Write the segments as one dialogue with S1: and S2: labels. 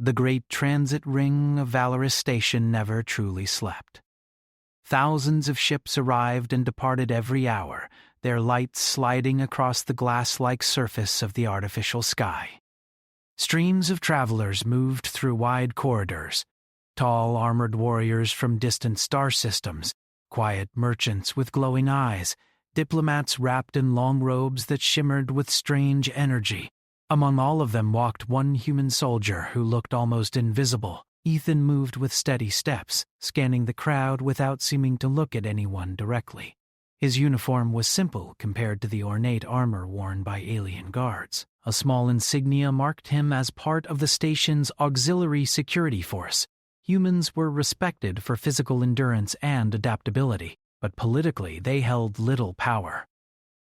S1: The great transit ring of Valorous Station never truly slept. Thousands of ships arrived and departed every hour, their lights sliding across the glass-like surface of the artificial sky. Streams of travelers moved through wide corridors, tall armored warriors from distant star systems, quiet merchants with glowing eyes, diplomats wrapped in long robes that shimmered with strange energy. Among all of them walked one human soldier who looked almost invisible. Ethan moved with steady steps, scanning the crowd without seeming to look at anyone directly. His uniform was simple compared to the ornate armor worn by alien guards. A small insignia marked him as part of the station's auxiliary security force. Humans were respected for physical endurance and adaptability, but politically they held little power.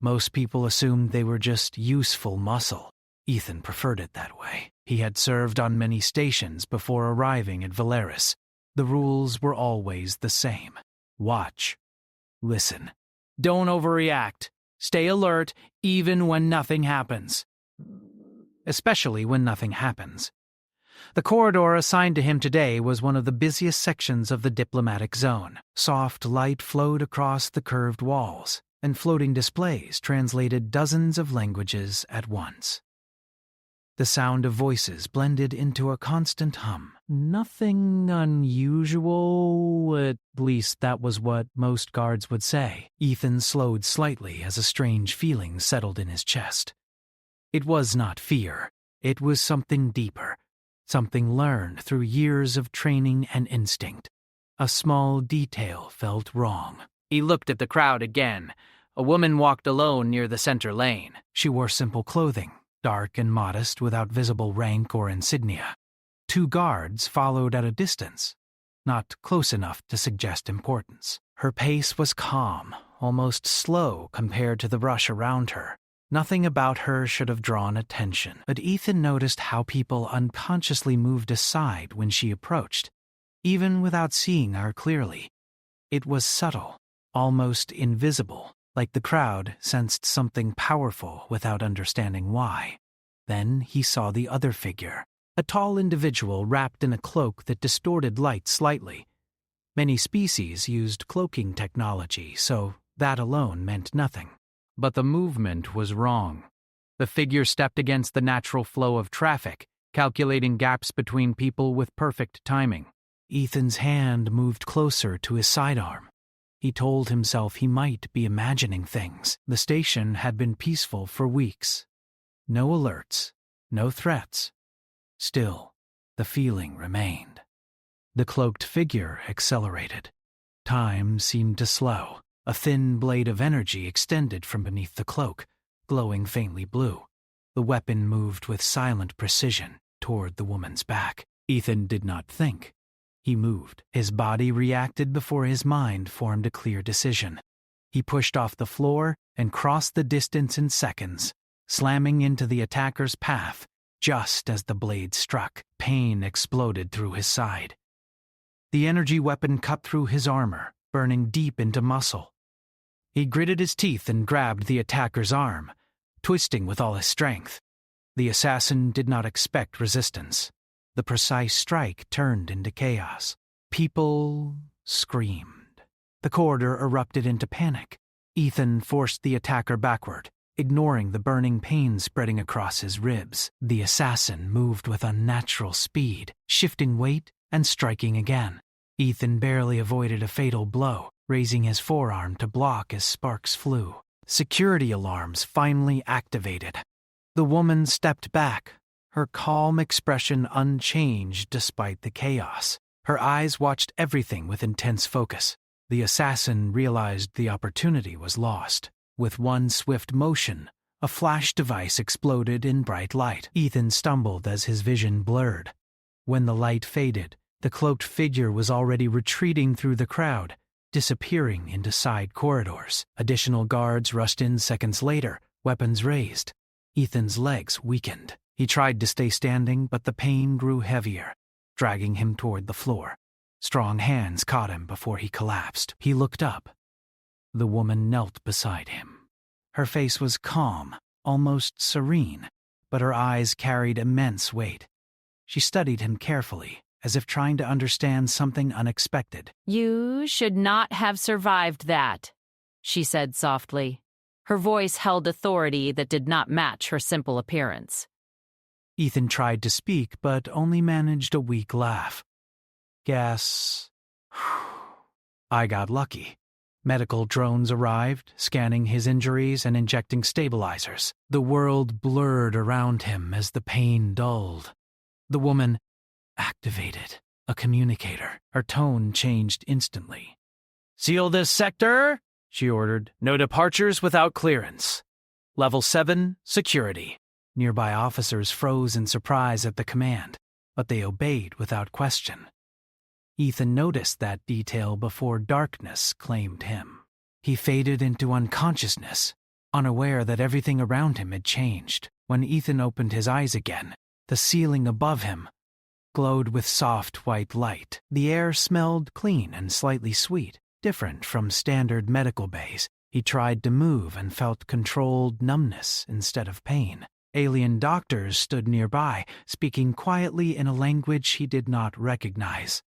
S1: Most people assumed they were just useful muscle. Ethan preferred it that way. He had served on many stations before arriving at Valeris. The rules were always the same. Watch. Listen. Don't overreact. Stay alert even when nothing happens. Especially when nothing happens. The corridor assigned to him today was one of the busiest sections of the diplomatic zone. Soft light flowed across the curved walls, and floating displays translated dozens of languages at once. The sound of voices blended into a constant hum. Nothing unusual, at least that was what most guards would say. Ethan slowed slightly as a strange feeling settled in his chest. It was not fear. It was something deeper, something learned through years of training and instinct. A small detail felt wrong. He looked at the crowd again. A woman walked alone near the center lane. She wore simple clothing, dark and modest without visible rank or insignia. Two guards followed at a distance, not close enough to suggest importance. Her pace was calm, almost slow compared to the rush around her. Nothing about her should have drawn attention, but Ethan noticed how people unconsciously moved aside when she approached, even without seeing her clearly. It was subtle, almost invisible, like the crowd sensed something powerful without understanding why. Then he saw the other figure, a tall individual wrapped in a cloak that distorted light slightly. Many species used cloaking technology, so that alone meant nothing. But the movement was wrong. The figure stepped against the natural flow of traffic, calculating gaps between people with perfect timing. Ethan's hand moved closer to his sidearm. He told himself he might be imagining things. The station had been peaceful for weeks. No alerts, no threats. Still, the feeling remained. The cloaked figure accelerated. Time seemed to slow. A thin blade of energy extended from beneath the cloak, glowing faintly blue. The weapon moved with silent precision toward the woman's back. Ethan did not think. He moved. His body reacted before his mind formed a clear decision. He pushed off the floor and crossed the distance in seconds, slamming into the attacker's path just as the blade struck. Pain exploded through his side. The energy weapon cut through his armor, burning deep into muscle. He gritted his teeth and grabbed the attacker's arm, twisting with all his strength. The assassin did not expect resistance. The precise strike turned into chaos. People screamed. The corridor erupted into panic. Ethan forced the attacker backward, ignoring the burning pain spreading across his ribs. The assassin moved with unnatural speed, shifting weight and striking again. Ethan barely avoided a fatal blow, raising his forearm to block as sparks flew. Security alarms finally activated. The woman stepped back, her calm expression unchanged despite the chaos. Her eyes watched everything with intense focus. The assassin realized the opportunity was lost. With one swift motion, a flash device exploded in bright light. Ethan stumbled as his vision blurred. When the light faded, the cloaked figure was already retreating through the crowd, disappearing into side corridors. Additional guards rushed in seconds later, weapons raised. Ethan's legs weakened. He tried to stay standing, but the pain grew heavier, dragging him toward the floor. Strong hands caught him before he collapsed. He looked up. The woman knelt beside him. Her face was calm, almost serene, but her eyes carried immense weight. She studied him carefully, as if trying to understand something unexpected.
S2: "You should not have survived that," she said softly. Her voice held authority that did not match her simple appearance.
S1: Ethan tried to speak, but only managed a weak laugh. Guess I got lucky. Medical drones arrived, scanning his injuries and injecting stabilizers. The world blurred around him as the pain dulled. The woman activated a communicator. Her tone changed instantly. "Seal this sector," she ordered. "No departures without clearance. Level 7, security." Nearby officers froze in surprise at the command, but they obeyed without question. Ethan noticed that detail before darkness claimed him. He faded into unconsciousness, unaware that everything around him had changed. When Ethan opened his eyes again, the ceiling above him glowed with soft white light. The air smelled clean and slightly sweet, different from standard medical bays. He tried to move and felt controlled numbness instead of pain. Alien doctors stood nearby, speaking quietly in a language he did not recognize.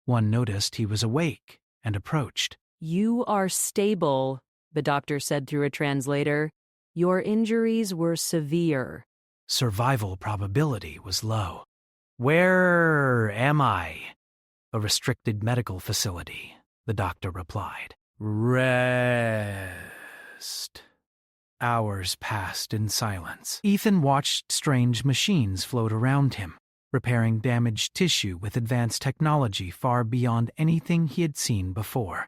S1: One noticed he was awake and approached.
S2: "You are stable," the doctor said through a translator. "Your injuries were severe."
S1: Survival probability was low. "Where am I?" "A restricted medical facility," the doctor replied. "Rest." Hours passed in silence. Ethan watched strange machines float around him, repairing damaged tissue with advanced technology far beyond anything he had seen before.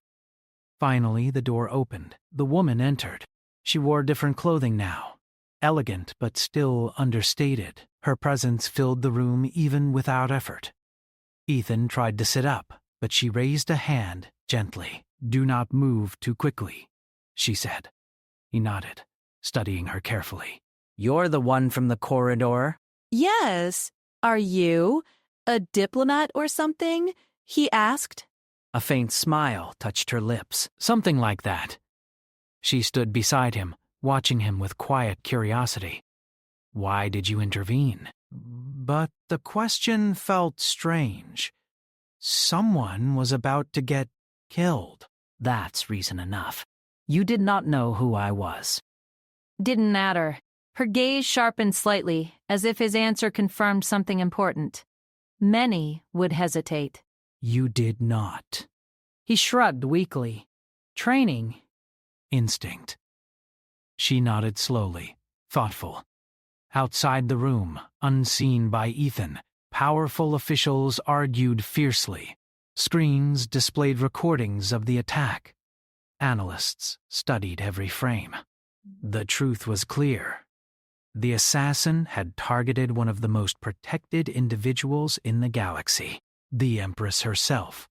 S1: Finally, the door opened. The woman entered. She wore different clothing now, elegant but still understated. Her presence filled the room even without effort. Ethan tried to sit up, but she raised a hand gently. "Do not move too quickly," she said. He nodded, studying her carefully. "You're the one from the corridor?"
S2: "Yes. Are you a diplomat or something?" he asked.
S1: A faint smile touched her lips. "Something like that." She stood beside him, watching him with quiet curiosity. "Why did you intervene?" But the question felt strange. Someone was about to get killed. "That's reason enough. You did not know who I was."
S2: Didn't matter. Her gaze sharpened slightly, as if his answer confirmed something important. Many would hesitate.
S1: "You did not."
S2: He shrugged weakly. "Training."
S1: "Instinct." She nodded slowly, thoughtful. Outside the room, unseen by Ethan, powerful officials argued fiercely. Screens displayed recordings of the attack. Analysts studied every frame. The truth was clear. The assassin had targeted one of the most protected individuals in the galaxy, the Empress herself,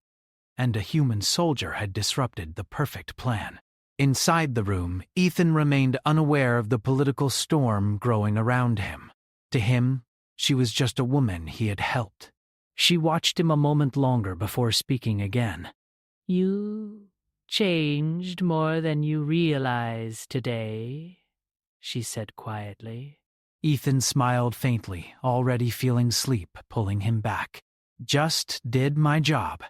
S1: and a human soldier had disrupted the perfect plan. Inside the room, Ethan remained unaware of the political storm growing around him. To him, she was just a woman he had helped. She watched him a moment longer before speaking again. "You changed more than you realize today," she said quietly. Ethan smiled faintly, already feeling sleep pulling him back. "Just did my job."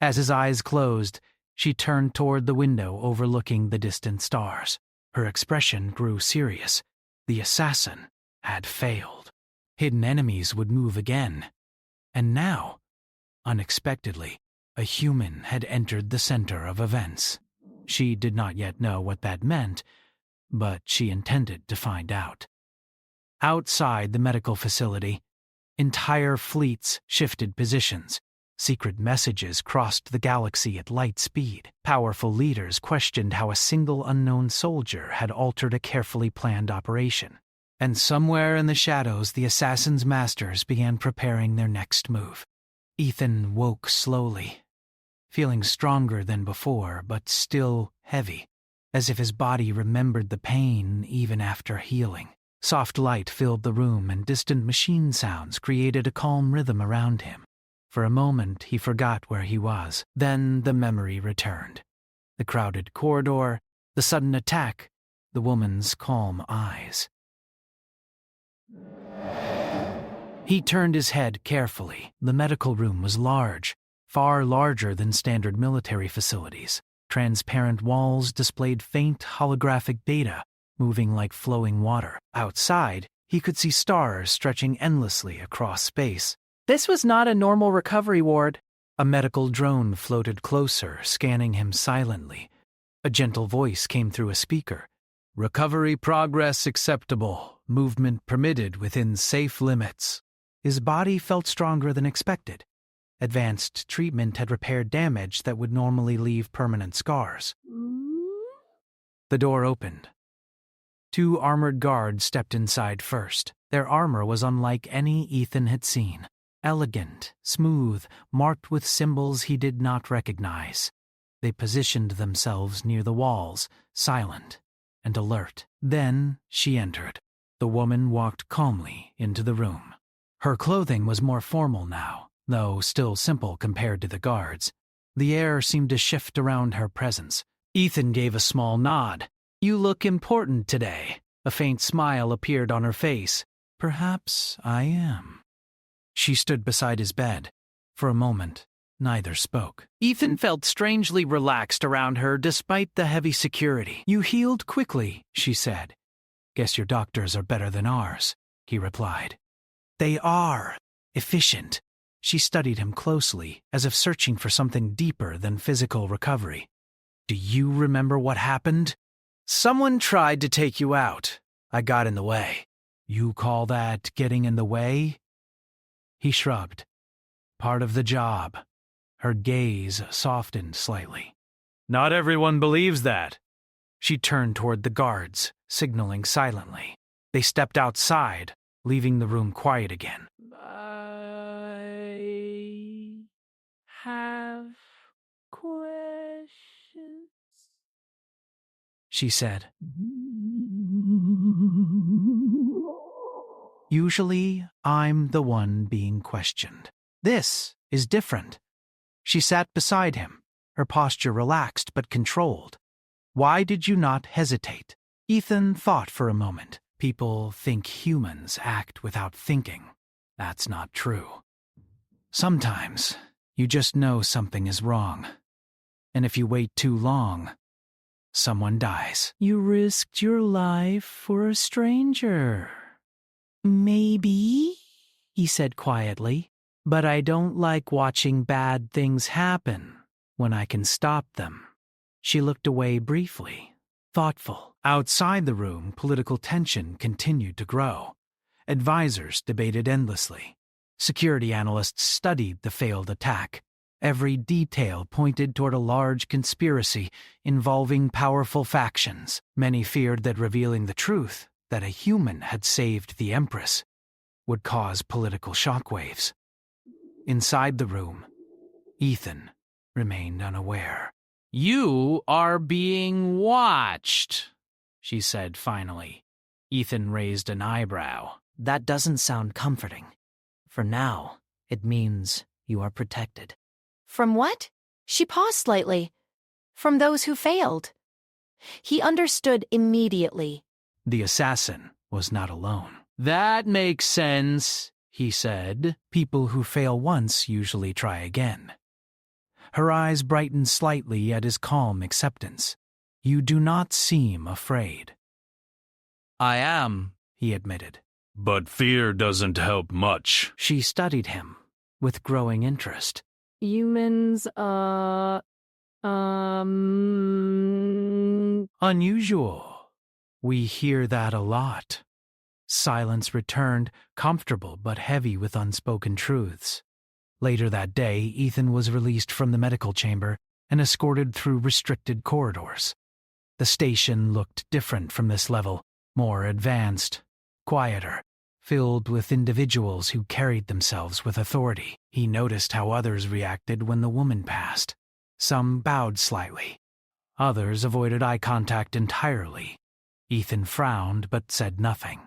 S1: As his eyes closed, she turned toward the window overlooking the distant stars. Her expression grew serious. The assassin had failed. Hidden enemies would move again. And now, unexpectedly, a human had entered the center of events. She did not yet know what that meant, but she intended to find out. Outside the medical facility, entire fleets shifted positions. Secret messages crossed the galaxy at light speed. Powerful leaders questioned how a single unknown soldier had altered a carefully planned operation. And somewhere in the shadows, the assassin's masters began preparing their next move. Ethan woke slowly, feeling stronger than before, but still heavy, as if his body remembered the pain even after healing. Soft light filled the room, and distant machine sounds created a calm rhythm around him. For a moment, he forgot where he was. Then the memory returned. The crowded corridor, the sudden attack, the woman's calm eyes. He turned his head carefully. The medical room was large, far larger than standard military facilities. Transparent walls displayed faint holographic data, moving like flowing water. Outside, he could see stars stretching endlessly across space. This was not a normal recovery ward. A medical drone floated closer, scanning him silently. A gentle voice came through a speaker. Recovery progress acceptable. Movement permitted within safe limits. His body felt stronger than expected. Advanced treatment had repaired damage that would normally leave permanent scars. The door opened. 2 armored guards stepped inside first. Their armor was unlike any Ethan had seen. Elegant, smooth, marked with symbols he did not recognize. They positioned themselves near the walls, silent and alert. Then she entered. The woman walked calmly into the room. Her clothing was more formal now, though still simple compared to the guards. The air seemed to shift around her presence. Ethan gave a small nod. "You look important today." A faint smile appeared on her face. "Perhaps I am." She stood beside his bed. For a moment, neither spoke. Ethan felt strangely relaxed around her despite the heavy security. "You healed quickly," she said. "Guess your doctors are better than ours," he replied. "They are. Efficient." She studied him closely, as if searching for something deeper than physical recovery. "Do you remember what happened?" "Someone tried to take you out. I got in the way." "You call that getting in the way?" He shrugged. "Part of the job." Her gaze softened slightly. "Not everyone believes that." She turned toward the guards, signaling silently. They stepped outside, leaving the room quiet again. "I have questions," she said. "Usually, I'm the one being questioned. This is different." She sat beside him, her posture relaxed but controlled. "Why did you not hesitate?" Ethan thought for a moment. People think humans act without thinking. That's not true. Sometimes, you just know something is wrong. And if you wait too long, someone dies. "You risked your life for a stranger." "Maybe," he said quietly, "but I don't like watching bad things happen when I can stop them." She looked away briefly, thoughtful. Outside the room, political tension continued to grow. Advisors debated endlessly. Security analysts studied the failed attack. Every detail pointed toward a large conspiracy involving powerful factions. Many feared that revealing the truth, that a human had saved the Empress, would cause political shockwaves. Inside the room, Ethan remained unaware. "You are being watched," she said finally. Ethan raised an eyebrow. "That doesn't sound comforting. For now, it means you are protected."
S2: From what? She paused slightly. From those who failed. He understood immediately.
S1: The assassin was not alone. "That makes sense," he said. "People who fail once usually try again." Her eyes brightened slightly at his calm acceptance. "You do not seem afraid." "I am," he admitted.
S3: "But fear doesn't help much."
S1: She studied him with growing interest.
S2: "Humans,
S1: Unusual. We hear that a lot." Silence returned, comfortable but heavy with unspoken truths. Later that day, Ethan was released from the medical chamber and escorted through restricted corridors. The station looked different from this level, more advanced, quieter, filled with individuals who carried themselves with authority. He noticed how others reacted when the woman passed. Some bowed slightly. Others avoided eye contact entirely. Ethan frowned but said nothing.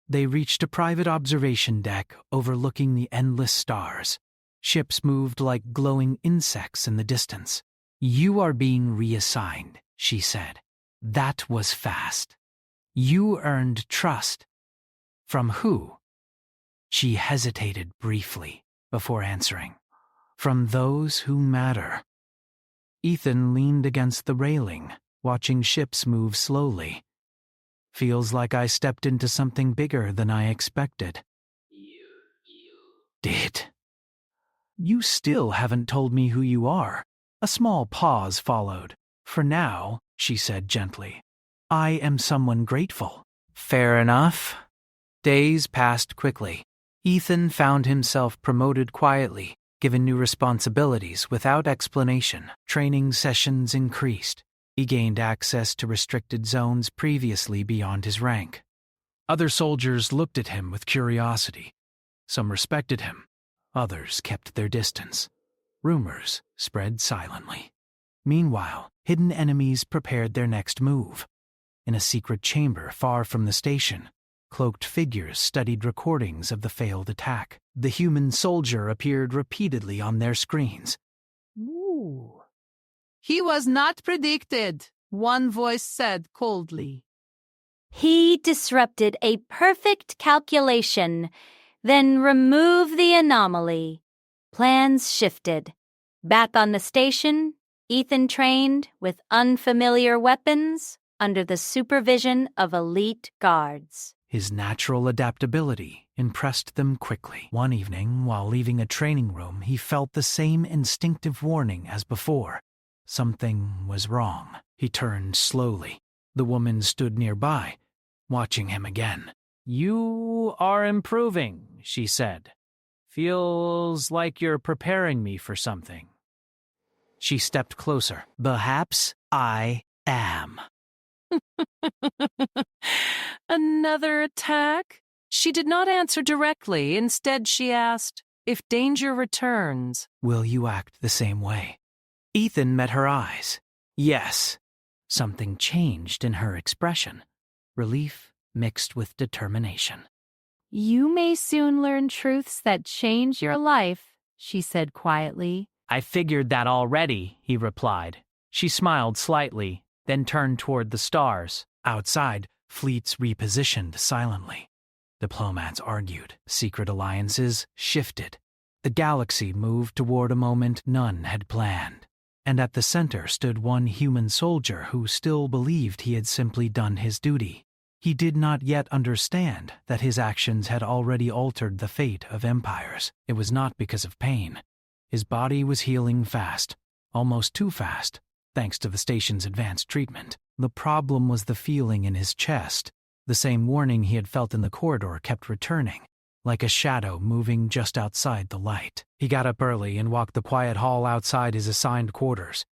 S1: They reached a private observation deck overlooking the endless stars. Ships moved like glowing insects in the distance. "You are being reassigned," she said. "That was fast. You earned trust." "From who?" She hesitated briefly before answering. From those who matter. Ethan leaned against the railing, watching ships move slowly. Feels like I stepped into something bigger than I expected. You did. You still haven't told me who you are. A small pause followed. For now, she said gently, I am someone grateful. Fair enough. Days passed quickly. Ethan found himself promoted quietly, given new responsibilities without explanation. Training sessions increased. He gained access to restricted zones previously beyond his rank. Other soldiers looked at him with curiosity. Some respected him. Others kept their distance. Rumors spread silently. Meanwhile, hidden enemies prepared their next move. In a secret chamber far from the station, cloaked figures studied recordings of the failed attack. The human soldier appeared repeatedly on their screens.
S4: Ooh. He was not predicted, one voice said coldly.
S5: He disrupted a perfect calculation, then removed the anomaly. Plans shifted. Back on the station, Ethan trained with unfamiliar weapons under the supervision of elite guards.
S1: His natural adaptability impressed them quickly. One evening, while leaving a training room, he felt the same instinctive warning as before. Something was wrong. He turned slowly. The woman stood nearby, watching him again. You are improving, she said. Feels like you're preparing me for something. She stepped closer. Perhaps I am.
S4: Another attack? She did not answer directly. Instead, she asked, if danger returns,
S1: will you act the same way? Ethan met her eyes. Yes. Something changed in her expression. Relief mixed with determination.
S2: You may soon learn truths that change your life, she said quietly.
S1: I figured that already, he replied. She smiled slightly, then turned toward the stars. Outside, fleets repositioned silently. Diplomats argued. Secret alliances shifted. The galaxy moved toward a moment none had planned. And at the center stood one human soldier who still believed he had simply done his duty. He did not yet understand that his actions had already altered the fate of empires. It was not because of pain. His body was healing fast, almost too fast, thanks to the station's advanced treatment. The problem was the feeling in his chest. The same warning he had felt in the corridor kept returning, like a shadow moving just outside the light. He got up early and walked the quiet hall outside his assigned quarters.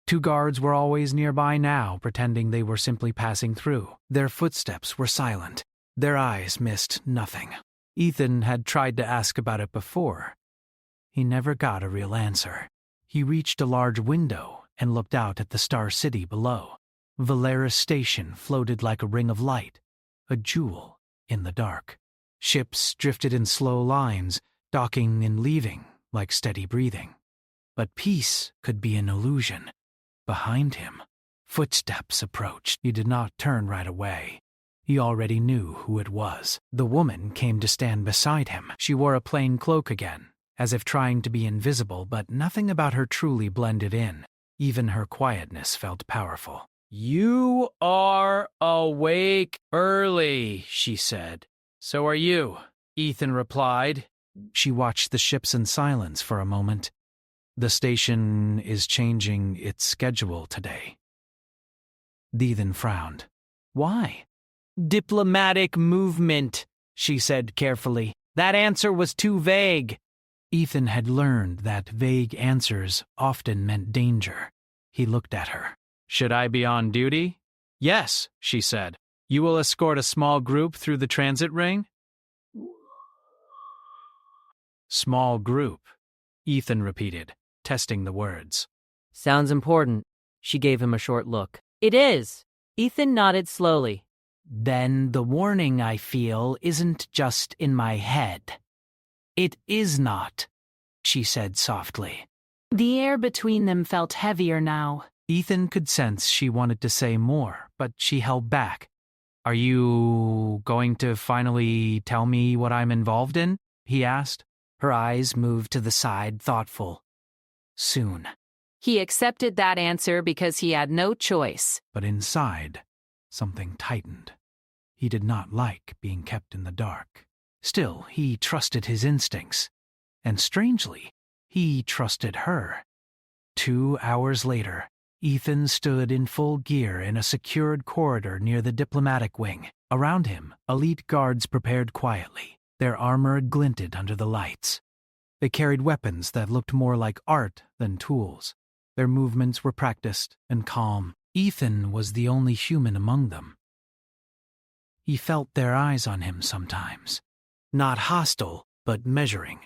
S1: 2 guards were always nearby now, pretending they were simply passing through. Their footsteps were silent. Their eyes missed nothing. Ethan had tried to ask about it before. He never got a real answer. He reached a large window and looked out at the Star City below. Valeris Station floated like a ring of light, a jewel in the dark. Ships drifted in slow lines, docking and leaving like steady breathing. But peace could be an illusion. Behind him, footsteps approached. He did not turn right away. He already knew who it was. The woman came to stand beside him. She wore a plain cloak again, as if trying to be invisible, but nothing about her truly blended in. Even her quietness felt powerful. You are awake early, she said. So are you, Ethan replied. She watched the ships in silence for a moment. The station is changing its schedule today. Ethan frowned. Why? Diplomatic movement, she said carefully. That answer was too vague. Ethan had learned that vague answers often meant danger. He looked at her. Should I be on duty? Yes, she said. You will escort a small group through the transit ring? Small group, Ethan repeated, testing the words.
S6: Sounds important. She gave him a short look.
S2: It is. Ethan nodded slowly.
S1: Then the warning I feel isn't just in my head. It is not, she said softly.
S4: The air between them felt heavier now.
S1: Ethan could sense she wanted to say more, but she held back. Are you going to finally tell me what I'm involved in? he asked. Her eyes moved to the side, thoughtful. Soon.
S2: He accepted that answer because he had no choice.
S1: But inside, something tightened. He did not like being kept in the dark. Still, he trusted his instincts. And strangely, he trusted her. 2 hours later, Ethan stood in full gear in a secured corridor near the diplomatic wing. Around him, elite guards prepared quietly. Their armor glinted under the lights. They carried weapons that looked more like art than tools. Their movements were practiced and calm. Ethan was the only human among them. He felt their eyes on him sometimes. Not hostile, but measuring.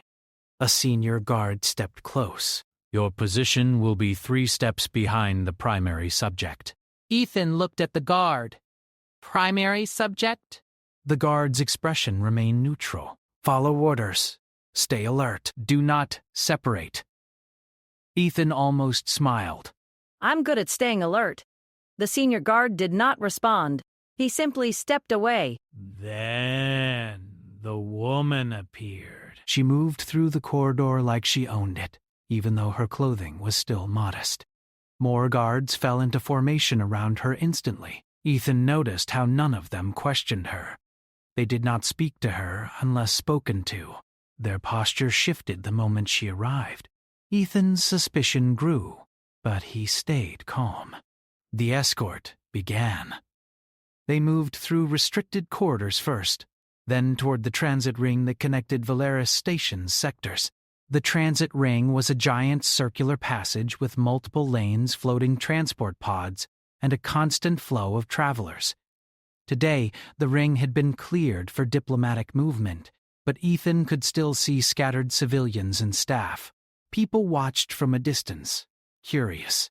S1: A senior guard stepped close.
S3: Your position will be 3 steps behind the primary subject.
S2: Ethan looked at the guard. Primary subject?
S1: The guard's expression remained neutral. Follow orders. Stay alert. Do not separate. Ethan almost smiled.
S7: I'm good at staying alert. The senior guard did not respond. He simply stepped away.
S1: Then the woman appeared. She moved through the corridor like she owned it, even though her clothing was still modest. More guards fell into formation around her instantly. Ethan noticed how none of them questioned her. They did not speak to her unless spoken to. Their posture shifted the moment she arrived. Ethan's suspicion grew, but he stayed calm. The escort began. They moved through restricted corridors first, then toward the transit ring that connected Valeris Station's sectors. The transit ring was a giant circular passage with multiple lanes, floating transport pods, and a constant flow of travelers. Today, the ring had been cleared for diplomatic movement, but Ethan could still see scattered civilians and staff. People watched from a distance, curious.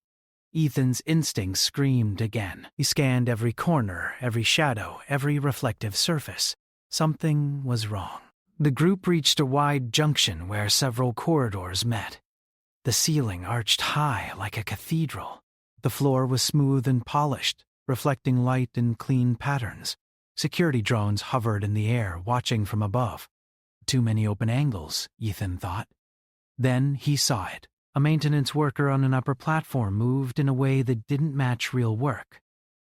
S1: Ethan's instincts screamed again. He scanned every corner, every shadow, every reflective surface. Something was wrong. The group reached a wide junction where several corridors met. The ceiling arched high like a cathedral. The floor was smooth and polished, reflecting light in clean patterns. Security drones hovered in the air, watching from above. Too many open angles, Ethan thought. Then he saw it. A maintenance worker on an upper platform moved in a way that didn't match real work.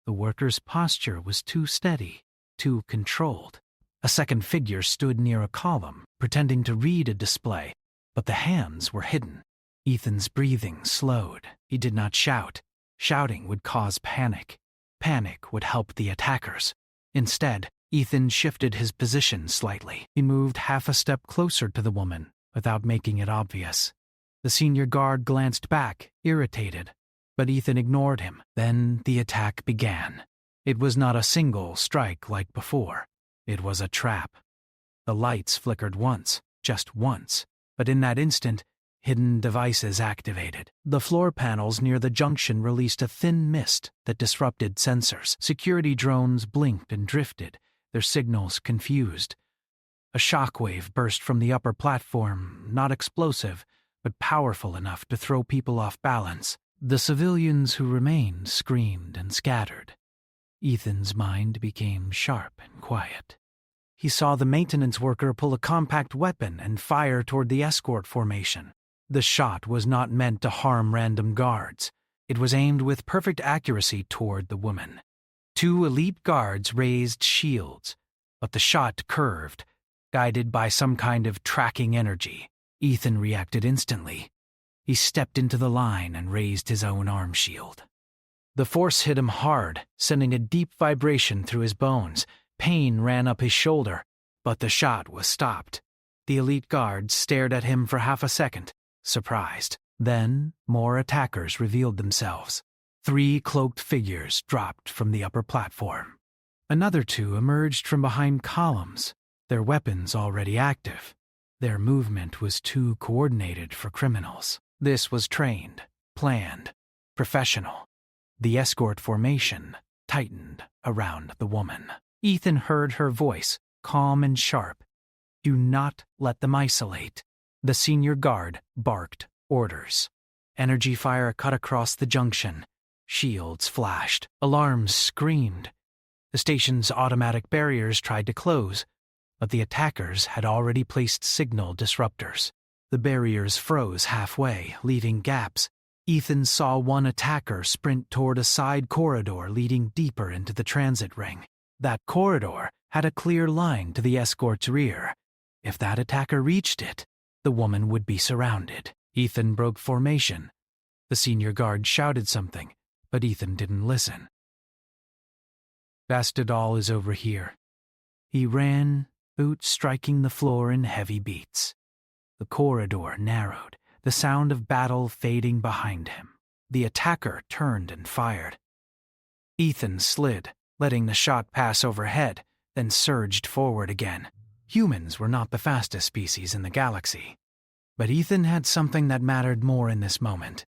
S1: The worker's posture was too steady, too controlled. A second figure stood near a column, pretending to read a display, but the hands were hidden. Ethan's breathing slowed. He did not shout. Shouting would cause panic. Panic would help the attackers. Instead, Ethan shifted his position slightly. He moved half a step closer to the woman, without making it obvious. The senior guard glanced back, irritated, but Ethan ignored him. Then the attack began. It was not a single strike like before. It was a trap. The lights flickered once, just once, but in that instant, hidden devices activated. The floor panels near the junction released a thin mist that disrupted sensors. Security drones blinked and drifted, their signals confused. A shockwave burst from the upper platform, not explosive, but powerful enough to throw people off balance. The civilians who remained screamed and scattered. Ethan's mind became sharp and quiet. He saw the maintenance worker pull a compact weapon and fire toward the escort formation. The shot was not meant to harm random guards. It was aimed with perfect accuracy toward the woman. 2 elite guards raised shields, but the shot curved, guided by some kind of tracking energy. Ethan reacted instantly. He stepped into the line and raised his own arm shield. The force hit him hard, sending a deep vibration through his bones. Pain ran up his shoulder, but the shot was stopped. The elite guards stared at him for half a second, surprised. Then, more attackers revealed themselves. 3 cloaked figures dropped from the upper platform. Another 2 emerged from behind columns, their weapons already active. Their movement was too coordinated for criminals. This was trained, planned, professional. The escort formation tightened around the woman. Ethan heard her voice, calm and sharp. Do not let them isolate. The senior guard barked orders. Energy fire cut across the junction. Shields flashed. Alarms screamed. The station's automatic barriers tried to close, but the attackers had already placed signal disruptors. The barriers froze halfway, leaving gaps. Ethan saw one attacker sprint toward a side corridor leading deeper into the transit ring. That corridor had a clear line to the escort's rear. If that attacker reached it, the woman would be surrounded. Ethan broke formation. The senior guard shouted something, but Ethan didn't listen. Bastidal is over here. He ran, boots striking the floor in heavy beats. The corridor narrowed, the sound of battle fading behind him. The attacker turned and fired. Ethan slid, letting the shot pass overhead, then surged forward again. Humans were not the fastest species in the galaxy. But Ethan had something that mattered more in this moment.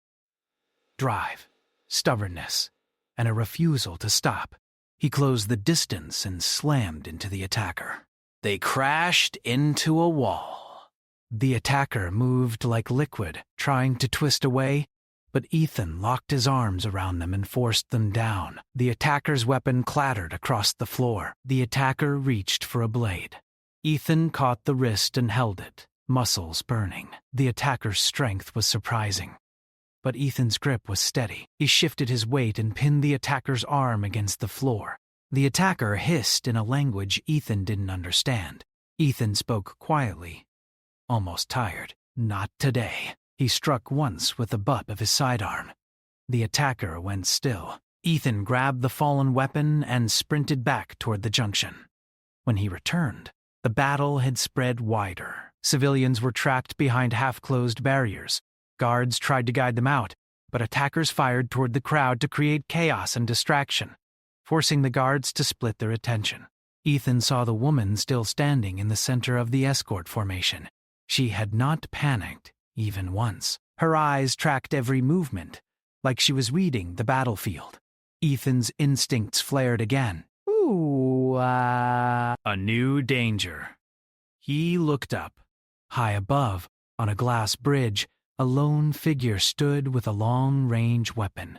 S1: Drive, stubbornness, and a refusal to stop. He closed the distance and slammed into the attacker. They crashed into a wall. The attacker moved like liquid, trying to twist away, but Ethan locked his arms around them and forced them down. The attacker's weapon clattered across the floor. The attacker reached for a blade. Ethan caught the wrist and held it, muscles burning. The attacker's strength was surprising. But Ethan's grip was steady. He shifted his weight and pinned the attacker's arm against the floor. The attacker hissed in a language Ethan didn't understand. Ethan spoke quietly, almost tired. Not today. He struck once with the butt of his sidearm. The attacker went still. Ethan grabbed the fallen weapon and sprinted back toward the junction. When he returned, the battle had spread wider. Civilians were trapped behind half-closed barriers. Guards tried to guide them out, but attackers fired toward the crowd to create chaos and distraction, forcing the guards to split their attention. Ethan saw the woman still standing in the center of the escort formation. She had not panicked, even once. Her eyes tracked every movement, like she was reading the battlefield. Ethan's instincts flared again. A new danger. He looked up. High above, on a glass bridge, a lone figure stood with a long-range weapon.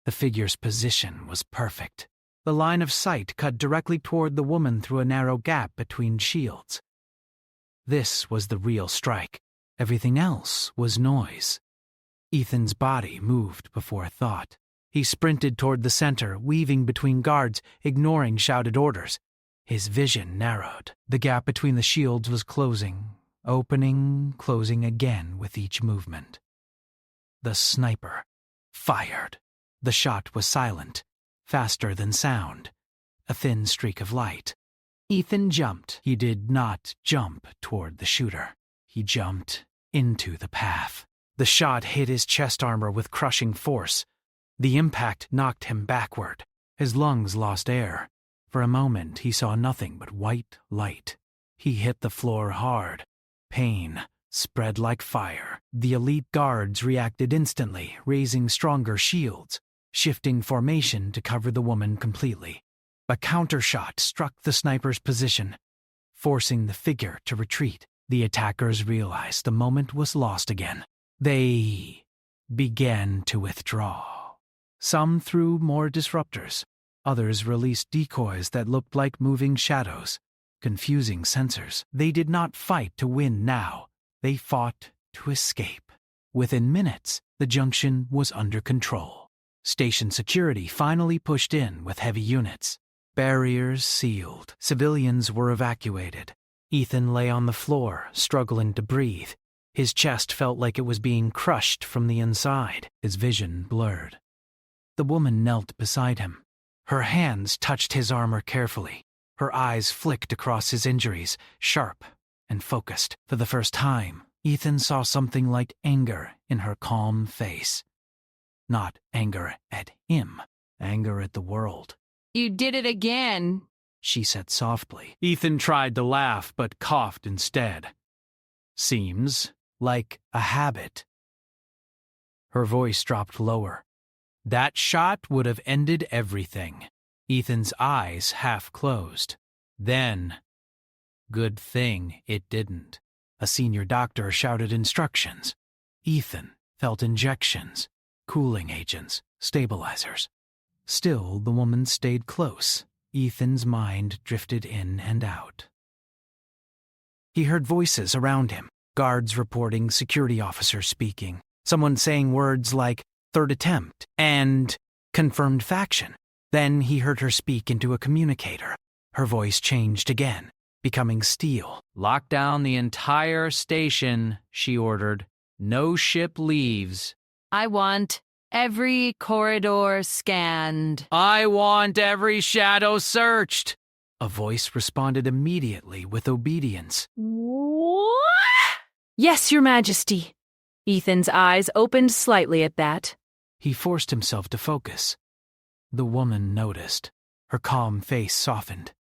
S1: The figure's position was perfect. The line of sight cut directly toward the woman through a narrow gap between shields. This was the real strike. Everything else was noise. Ethan's body moved before thought. He sprinted toward the center, weaving between guards, ignoring shouted orders. His vision narrowed. The gap between the shields was closing, opening, closing again with each movement. The sniper fired. The shot was silent, faster than sound, a thin streak of light. Ethan jumped. He did not jump toward the shooter. He jumped into the path. The shot hit his chest armor with crushing force. The impact knocked him backward. His lungs lost air. For a moment, he saw nothing but white light. He hit the floor hard. Pain spread like fire. The elite guards reacted instantly, raising stronger shields, shifting formation to cover the woman completely. A countershot struck the sniper's position, forcing the figure to retreat. The attackers realized the moment was lost again. They began to withdraw. Some threw more disruptors. Others released decoys that looked like moving shadows, confusing sensors. They did not fight to win now. They fought to escape. Within minutes, the junction was under control. Station security finally pushed in with heavy units. Barriers sealed. Civilians were evacuated. Ethan lay on the floor, struggling to breathe. His chest felt like it was being crushed from the inside. His vision blurred. The woman knelt beside him. Her hands touched his armor carefully. Her eyes flicked across his injuries, sharp and focused. For the first time, Ethan saw something like anger in her calm face. Not anger at him, anger at the world.
S4: You did it again,
S1: she said softly. Ethan tried to laugh, but coughed instead. Seems like a habit. Her voice dropped lower. That shot would have ended everything. Ethan's eyes half closed. Then, good thing it didn't. A senior doctor shouted instructions. Ethan felt injections, cooling agents, stabilizers. Still, the woman stayed close. Ethan's mind drifted in and out. He heard voices around him, guards reporting, security officers speaking, someone saying words like third attempt and confirmed faction. Then he heard her speak into a communicator. Her voice changed again, becoming steel.
S3: "Lock down the entire station," she ordered. "No ship leaves."
S2: I want every corridor scanned.
S3: "I want every shadow searched."
S1: A voice responded immediately with obedience.
S4: Yes, Your Majesty. Ethan's eyes opened slightly at that.
S1: He forced himself to focus. The woman noticed. Her calm face softened.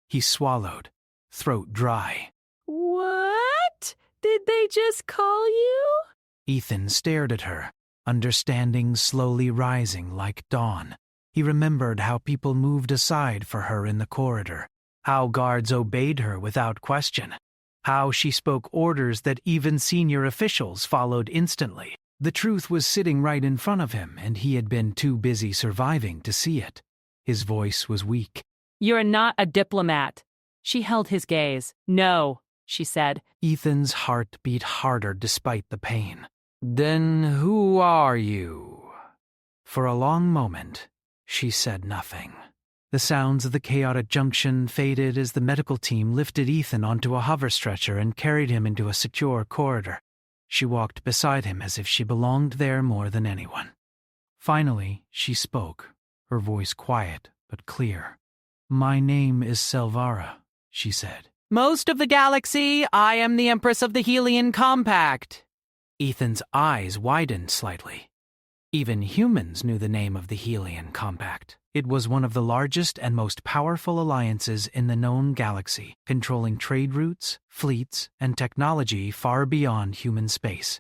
S1: He swallowed, throat dry.
S4: What? Did they just call you?
S1: Ethan stared at her, understanding slowly rising like dawn. He remembered how people moved aside for her in the corridor, how guards obeyed her without question, how she spoke orders that even senior officials followed instantly. The truth was sitting right in front of him, and he had been too busy surviving to see it. His voice was weak.
S2: You're not a diplomat. She held his gaze. No, she said.
S1: Ethan's heart beat harder despite the pain.
S3: "Then who are you?"
S1: For a long moment, she said nothing. The sounds of the chaotic junction faded as the medical team lifted Ethan onto a hover stretcher and carried him into a secure corridor. She walked beside him as if she belonged there more than anyone. Finally, she spoke, her voice quiet but clear. "My name is Selvara," she said.
S3: "Most of the galaxy, I am the Empress of the Helian Compact."
S1: Ethan's eyes widened slightly. Even humans knew the name of the Helian Compact. It was one of the largest and most powerful alliances in the known galaxy, controlling trade routes, fleets, and technology far beyond human space.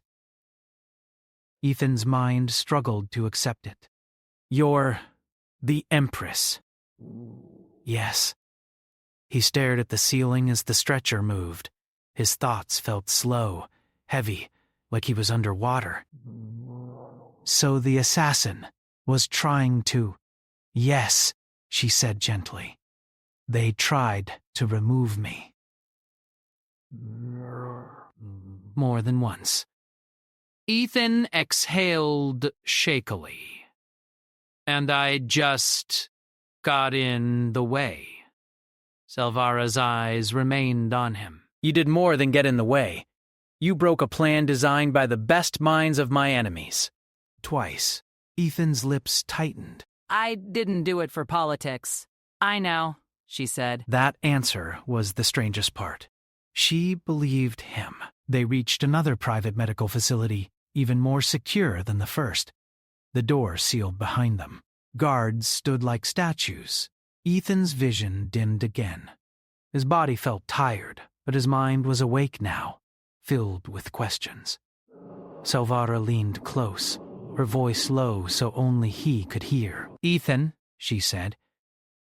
S1: Ethan's mind struggled to accept it. "You're the Empress." "Yes." He stared at the ceiling as the stretcher moved. His thoughts felt slow, heavy, like he was underwater. So the assassin was trying to... "Yes," she said gently. "They tried to remove me." More than once.
S3: Ethan exhaled shakily. "And I just got in the way." Selvara's eyes remained on him.
S1: "You did more than get in the way. You broke a plan designed by the best minds of my enemies." Twice, Ethan's lips tightened.
S2: I didn't do it for politics. I know, she said.
S1: That answer was the strangest part. She believed him. They reached another private medical facility, even more secure than the first. The door sealed behind them. Guards stood like statues. Ethan's vision dimmed again. His body felt tired, but his mind was awake now, filled with questions. Selvara leaned close, her voice low so only he could hear.
S3: "Ethan," she said,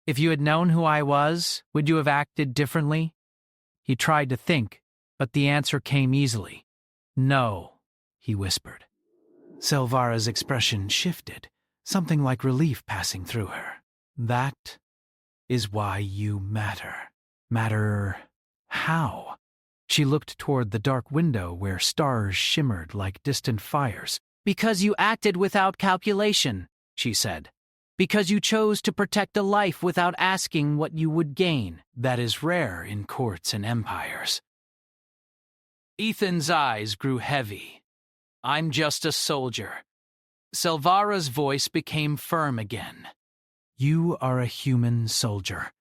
S3: "if you had known who I was, would you have acted differently?" He tried to think, but the answer came easily. "No," he whispered.
S1: Selvara's expression shifted, something like relief passing through her. "That is why you matter." Matter how? She looked toward the dark window where stars shimmered like distant fires.
S3: "Because you acted without calculation," she said. "Because you chose to protect a life without asking what you would gain.
S1: That is rare in courts and empires."
S3: Ethan's eyes grew heavy. "I'm just a soldier." Selvara's voice became firm again.
S1: "You are a human soldier,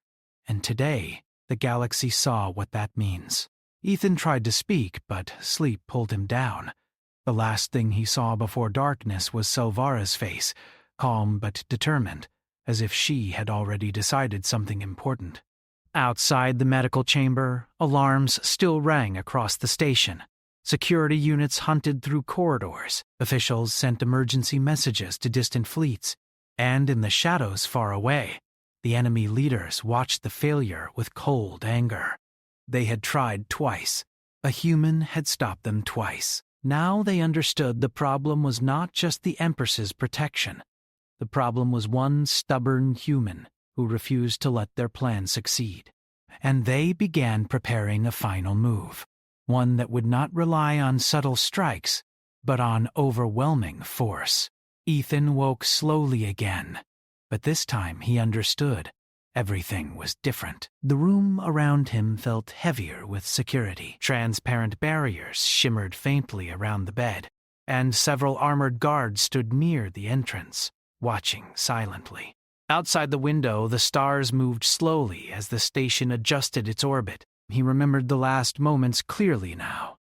S1: and today the galaxy saw what that means." Ethan tried to speak, but sleep pulled him down. The last thing he saw before darkness was Selvara's face, calm but determined, as if she had already decided something important. Outside the medical chamber, alarms still rang across the station. Security units hunted through corridors, officials sent emergency messages to distant fleets, and in the shadows far away, the enemy leaders watched the failure with cold anger. They had tried twice. A human had stopped them twice. Now they understood the problem was not just the Empress's protection. The problem was one stubborn human who refused to let their plan succeed. And they began preparing a final move. one that would not rely on subtle strikes, but on overwhelming force. Ethan woke slowly again, but this time he understood. Everything was different. The room around him felt heavier with security. Transparent barriers shimmered faintly around the bed, and several armored guards stood near the entrance, watching silently. Outside the window, the stars moved slowly as the station adjusted its orbit. He remembered the last moments clearly now.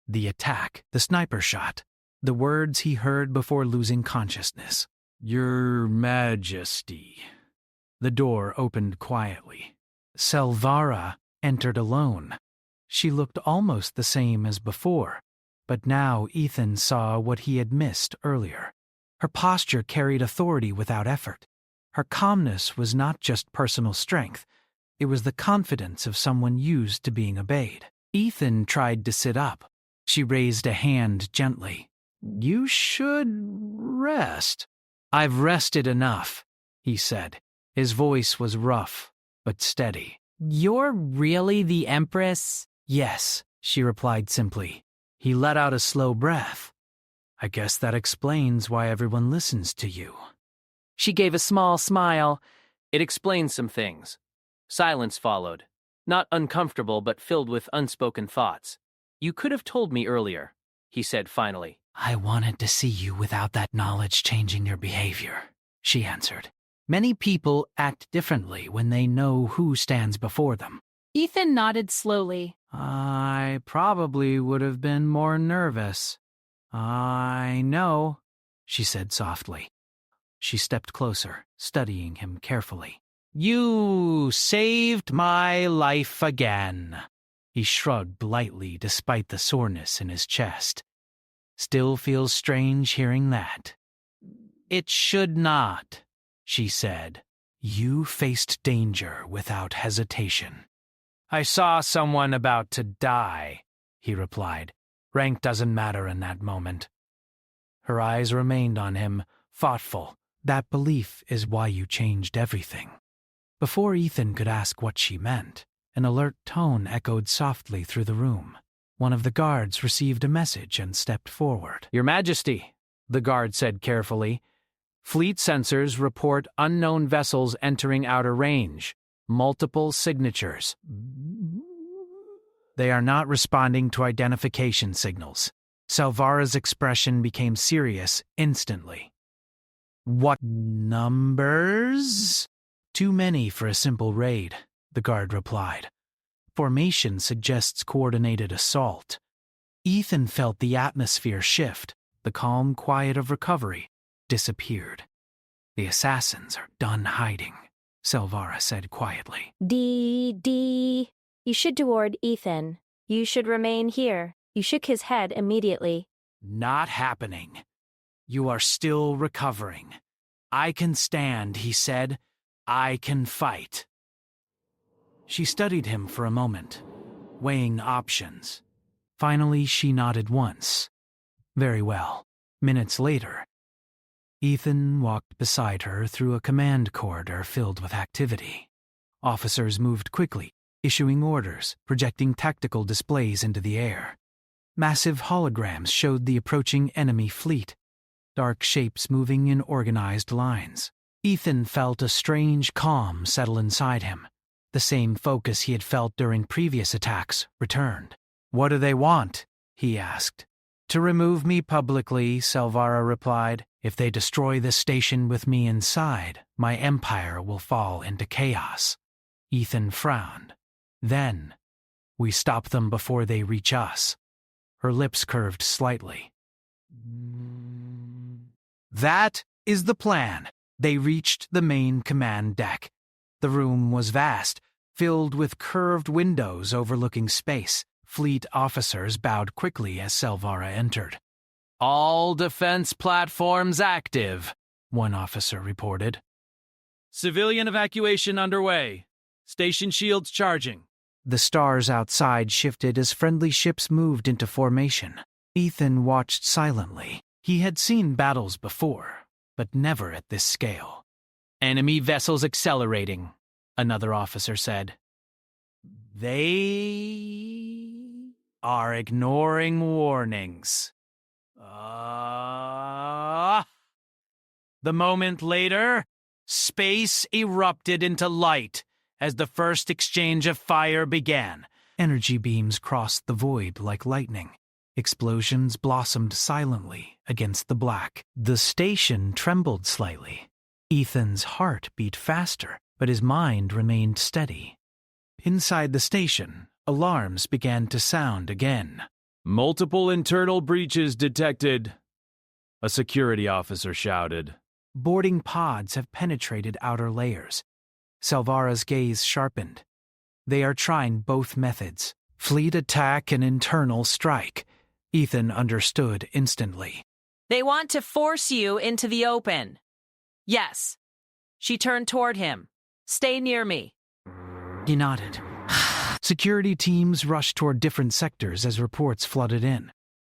S1: The attack, the sniper shot, the words he heard before losing consciousness. "Your Majesty." The door opened quietly. Selvara entered alone. She looked almost the same as before, but now Ethan saw what he had missed earlier. Her posture carried authority without effort. Her calmness was not just personal strength, it was the confidence of someone used to being obeyed. Ethan tried to sit up. She raised a hand gently. "You should rest." "I've rested enough," he said. His voice was rough, but steady.
S2: "You're really the Empress?"
S1: "Yes," she replied simply. He let out a slow breath. "I guess that explains why everyone listens to you."
S6: She gave a small smile. It explained some things. Silence followed. Not uncomfortable, but filled with unspoken thoughts. "You could have told me earlier," he said finally.
S1: "I wanted to see you without that knowledge changing your behavior," she answered. Many people act differently when they know who stands before them.
S2: Ethan nodded slowly.
S1: "I probably would have been more nervous." "I know," she said softly. She stepped closer, studying him carefully. "You saved my life again." He shrugged lightly despite the soreness in his chest. "Still feels strange hearing that." "It should not," she said. "You faced danger without hesitation." "I saw someone about to die," he replied. "Rank doesn't matter in that moment." Her eyes remained on him, thoughtful. "That belief is why you changed everything." Before Ethan could ask what she meant, an alert tone echoed softly through the room. One of the guards received a message and stepped forward.
S6: "Your Majesty," the guard said carefully. "Fleet sensors report unknown vessels entering outer range. Multiple signatures."
S1: "They are not responding to identification signals." Selvara's expression became serious instantly. "What numbers?" "Too many for a simple raid," the guard replied. "Formation suggests coordinated assault." Ethan felt the atmosphere shift. The calm quiet of recovery disappeared. "The assassins are done hiding," Selvara said quietly.
S8: D. You should toward Ethan. You should remain here. You shook his head immediately.
S1: "Not happening. You are still recovering. I can stand," he said. "I can fight." She studied him for a moment, weighing options. Finally, she nodded once. "Very well." Minutes later, Ethan walked beside her through a command corridor filled with activity. Officers moved quickly, issuing orders, projecting tactical displays into the air. Massive holograms showed the approaching enemy fleet, dark shapes moving in organized lines. Ethan felt a strange calm settle inside him. The same focus he had felt during previous attacks returned. "What do they want?" he asked. "To remove me publicly," Selvara replied. "If they destroy this station with me inside, my empire will fall into chaos." Ethan frowned. "Then, we stop them before they reach us." Her lips curved slightly. "That is the plan." They reached the main command deck. The room was vast, filled with curved windows overlooking space. Fleet officers bowed quickly as Selvara entered. "All defense platforms active," one officer reported.
S3: "Civilian evacuation underway. Station shields charging."
S1: The stars outside shifted as friendly ships moved into formation. Ethan watched silently. He had seen battles before, but never at this scale.
S6: "Enemy vessels accelerating," another officer said.
S1: "They
S3: are ignoring warnings. The moment later, space erupted into light as the first exchange of fire began. Energy beams crossed the void like lightning. Explosions blossomed silently against the black. The station trembled slightly. Ethan's heart beat faster, but his mind remained steady. Inside the station, alarms began to sound again.
S9: "Multiple internal breaches detected," a security officer shouted.
S3: Boarding pods have penetrated outer layers. Salvara's gaze sharpened. They are trying both methods, fleet attack and internal strike. Ethan understood instantly.
S4: They want to force you into the open. Yes. She turned toward him. Stay near me.
S3: He nodded. Security teams rushed toward different sectors as reports flooded in.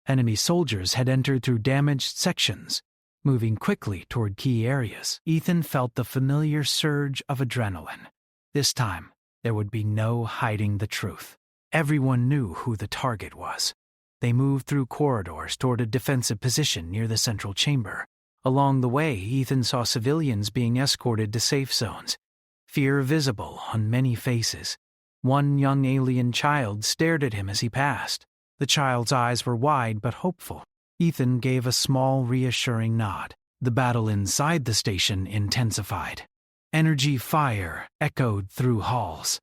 S3: Enemy soldiers had entered through damaged sections, moving quickly toward key areas. Ethan felt the familiar surge of adrenaline. This time, there would be no hiding the truth. Everyone knew who the target was. They moved through corridors toward a defensive position near the central chamber. Along the way, Ethan saw civilians being escorted to safe zones. Fear visible on many faces. One young alien child stared at him as he passed. The child's eyes were wide but hopeful. Ethan gave a small, reassuring nod. The battle inside the station intensified. Energy fire echoed through halls.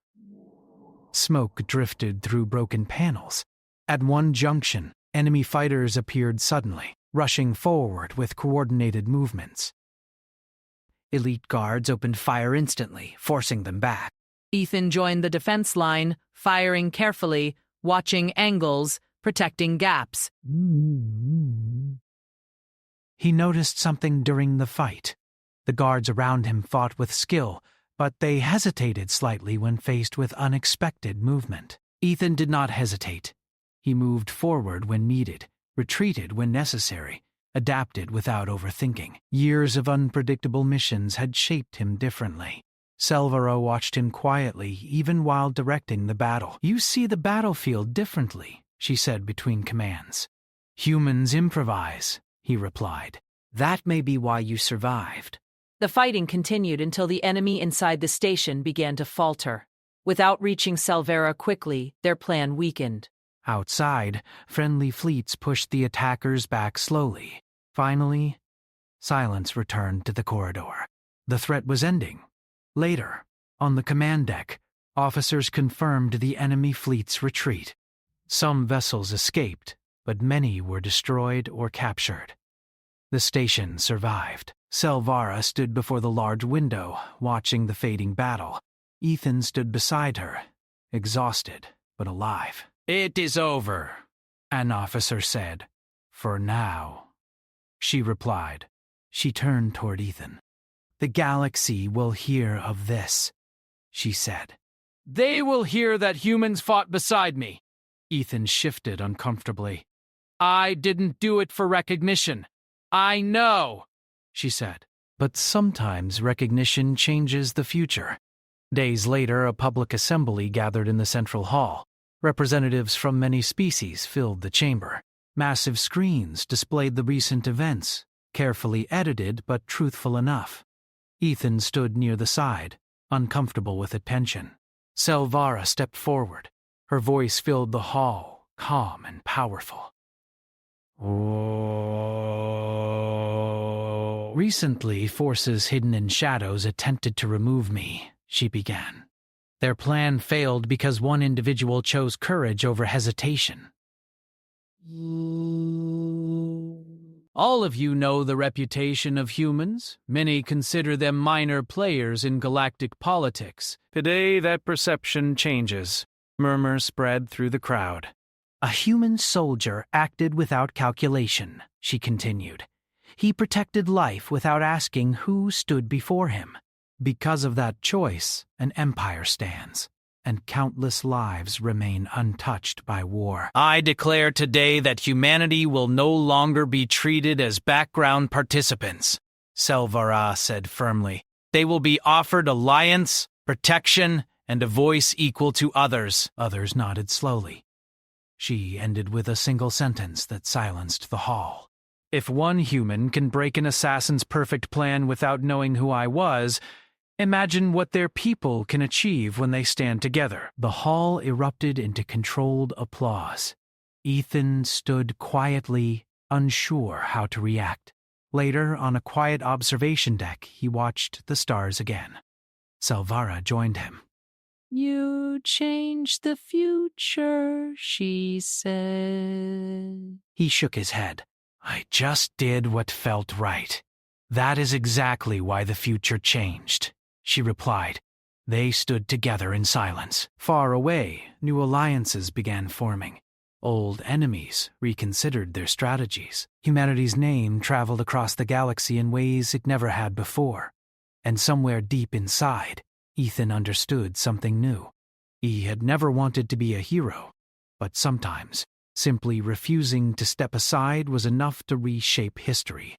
S3: Smoke drifted through broken panels. At one junction, enemy fighters appeared suddenly, rushing forward with coordinated movements. Elite guards opened fire instantly, forcing them back.
S4: Ethan joined the defense line, firing carefully, watching angles, protecting gaps.
S3: He noticed something during the fight. The guards around him fought with skill, but they hesitated slightly when faced with unexpected movement. Ethan did not hesitate. He moved forward when needed, retreated when necessary, adapted without overthinking. Years of unpredictable missions had shaped him differently. Salvara watched him quietly, even while directing the battle. "You see the battlefield differently," she said between commands. "Humans improvise," he replied. "That may be why you survived."
S4: The fighting continued until the enemy inside the station began to falter. Without reaching Salvara quickly, their plan weakened.
S3: Outside, friendly fleets pushed the attackers back slowly. Finally, silence returned to the corridor. The threat was ending. Later, on the command deck, officers confirmed the enemy fleet's retreat. Some vessels escaped, but many were destroyed or captured. The station survived. Salvara stood before the large window, watching the fading battle. Ethan stood beside her, exhausted but alive. "It is over," an officer said. "For now," she replied. She turned toward Ethan. "The galaxy will hear of this," she said.
S9: "They will hear that humans fought beside me."
S3: Ethan shifted uncomfortably.
S9: "I didn't do it for recognition. I know," she said.
S3: But sometimes recognition changes the future. Days later, a public assembly gathered in the central hall. Representatives from many species filled the chamber. Massive screens displayed the recent events, carefully edited but truthful enough. Ethan stood near the side, uncomfortable with attention. Salvara stepped forward. Her voice filled the hall, calm and powerful. "Recently, forces hidden in shadows attempted to remove me," she began. "Their plan failed because one individual chose courage over hesitation.
S9: All of you know the reputation of humans. Many consider them minor players in galactic politics.
S3: Today that perception changes." Murmurs spread through the crowd. "A human soldier acted without calculation," she continued. "He protected life without asking who stood before him. Because of that choice, an empire stands, and countless lives remain untouched by war. I declare today that humanity will no longer be treated as background participants," Salvara said firmly. "They will be offered alliance, protection, and a voice equal to others." Others nodded slowly.
S1: She ended with a single sentence that silenced the hall.
S3: If one human can break an assassin's perfect plan without knowing who I was, imagine what their people can achieve when they stand together.
S1: The hall erupted into controlled applause. Ethan stood quietly, unsure how to react. Later, on a quiet observation deck, he watched the stars again. Salvara joined him.
S4: You changed the future, she said.
S1: He shook his head. I just did what felt right. That is exactly why the future changed, she replied. They stood together in silence. Far away, new alliances began forming. Old enemies reconsidered their strategies. Humanity's name traveled across the galaxy in ways it never had before. And somewhere deep inside, Ethan understood something new. He had never wanted to be a hero, but sometimes simply refusing to step aside was enough to reshape history.